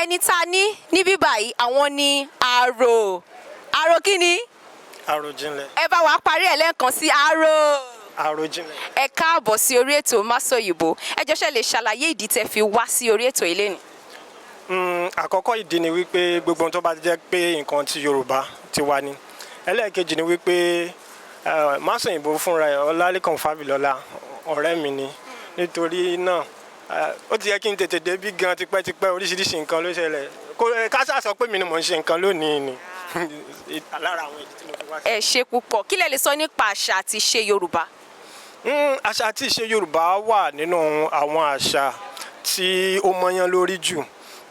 ẹni tá a ní níbí báyìí àwọn ni àrò kí ni. Arojinle. ẹ bá wa parí ẹ̀ lẹ́ẹ̀kan sí Arojinle. ẹ káàbọ̀ sí orí ètò Masoyinbo. ẹ jọ̀ọ́ ṣé lè ṣàlàyé ìdí tẹ́ fi wá sí orí ètò ilé ni. Àkọ́kọ́ ìdí ni wípé gbogbo ohun tó bá jẹ́ pé nǹkan ti Yorùbá ti wá ní. Ẹlẹ́ẹ̀kejì ni wípé Masoyinbo fúnra ẹ̀ Ọlálékan Fábílọ́lá ọ̀rẹ́ mi ni. Nítorí náà ó ti yẹ kí n tètè débí gan tipẹ́tipẹ́, oríṣiríṣi nǹkan ló ṣẹlẹ̀. Ká sọ pé mi ni mò ń ṣe nǹkan lónìí ni. Lára àwọn ìdí tí mo fi wá sí. ẹ ṣe púpọ̀. kí lẹ lè sọ nípa àṣà àti ìṣe Yorùbá? Àṣà àti ìṣe Yorùbá wà nínú àwọn àṣà tí ó mọ́yán lórí jù.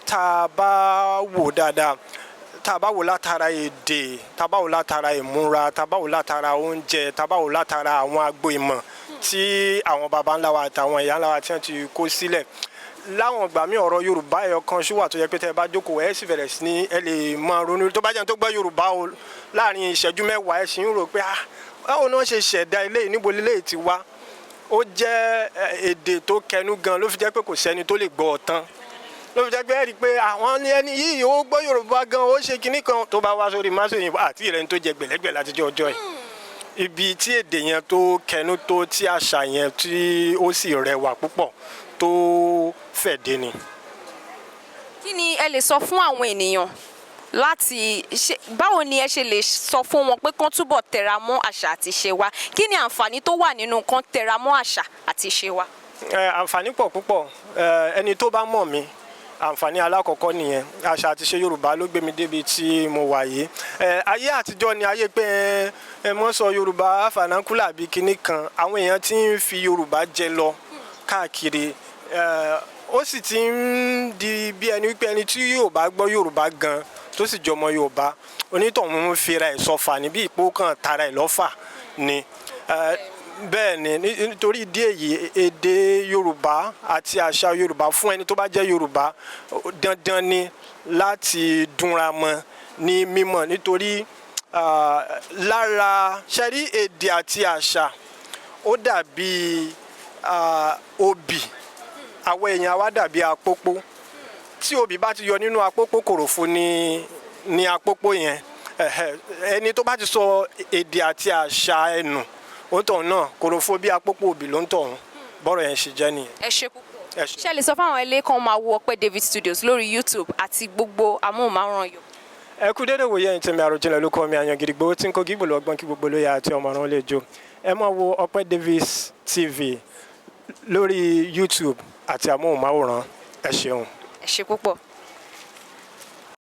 Tá a bá wò dáadáa, tá a bá wò látara èdè, tá a bá wò látara ìmúra, tá a bá wò látara oúnjẹ, tá a bá wò látara àwọn agbo ìmọ̀ tí àwọn baba ńlá wa àtàwọn ìyá ńlá wa tí wọ́n ti kó sílẹ̀. Láwọn ìgbà míì ọ̀rọ̀ Yorùbá ẹyọ kan ṣì wà tó yẹ pé tẹ́ ẹ bá jókòó ẹ sì bẹ̀rẹ̀ sí ní ẹ lè máa ronú. Tó bá jẹ́ tó gbọ́ Yorùbá o láàrin ìṣẹ́jú mẹ́wàá ẹ sì ń rò pé báwo ni wọ́n ṣe ṣẹ̀dá eléyìí, níbo leléyìí ti wá. Ó jẹ́ èdè tó kẹnu gan ló fi jẹ́ pé kò sẹ́ni tó lè gbọ́ ọ tán. Ló fi jẹ́ pé ẹ rí i pé àwọn ní ẹni yìí ó gbọ́ Yorùbá gan, ó ṣe kinní kan tó bá wá sórí Masoyinbo àti ìrẹ́ni tó jẹ gbẹ̀lẹ́gbẹ̀ látijọ́ ọjọ́ yìí. Ibi tí èdè yẹn tó kẹnu tó, tí àṣà yẹn tí ó sì rẹwà púpọ̀ tó fẹ̀dé ni. kí ni ẹ lè sọ fún àwọn ènìyàn báwo ni ẹ ṣe lè sọ fún wọn pé kán túbọ̀ tẹra mọ́ àṣà àti ìṣe wa? kí ni àǹfààní tó wà nínú kán tẹra mọ́ àṣà àti ìṣe wa? Àǹfààní pọ̀ púpọ̀. Ẹni tó bá mọ̀ mí, àǹfààní alákọ̀ọ́kọ́ nìyẹn. Àṣà àti ìṣe Yorùbá ló gbé mi débi tí mo wà yìí. Ayé àtijọ́ ni ayé pé ẹ mọ́ sọ Yorùbá fànákúlà bí kinní kan. Àwọn èèyàn ti ń fi Yorùbá jẹ lọ káàkiri. Ó sì ti ń di bí ẹni wípé ẹni tí yóò bá gbọ́ Yorùbá gan tó sì jọmọ Yorùbá, onítọ̀hún ń fira ẹ̀ sọfà níbi ìpó kan tara ẹ̀ lọ́fà ni. Bẹ́ẹ̀ ni, nítorí ìdí èyí èdè Yorùbá àti àṣà Yorùbá fún ẹni tó bá jẹ́ Yorùbá dandan ni láti dúnra mọ́ ní mímọ̀. Nítorí lára ṣẹ́rí èdè àti àṣà ó dàbí obì. Àwọn èèyàn wa dàbí àpópó. Tí obì bá ti yọ nínú àpópó, kòròfo ni àpópó yẹn. Ẹni tó bá ti sọ èdè àti àṣà ẹnu òǹtọ̀hún náà kòròfo bí àpópó obì ló ń tọ̀hún. Bọ́rọ̀ yẹn ṣe jẹ́ nìyẹn. ẹ ṣe púpọ̀. ṣé lè sọ fáwọn ilé kan máa wo Ọpẹ́ David Studios lórí YouTube àti gbogbo amóhùnmáwòrán yọ? Ẹ kú dédé wòye ẹ̀yin tèmi Arojinle ló kọ́ mi àyàn gidigbo tí ń kó gígbò lọ́gbọ́n kí gbogbo lóye àti ọmọràn lè jó. Ẹ máa wo Ọpẹ́ David TV lórí YouTube àti amóhùnmáwòrán. Ẹ ṣeun. ẹ ṣe púpọ̀.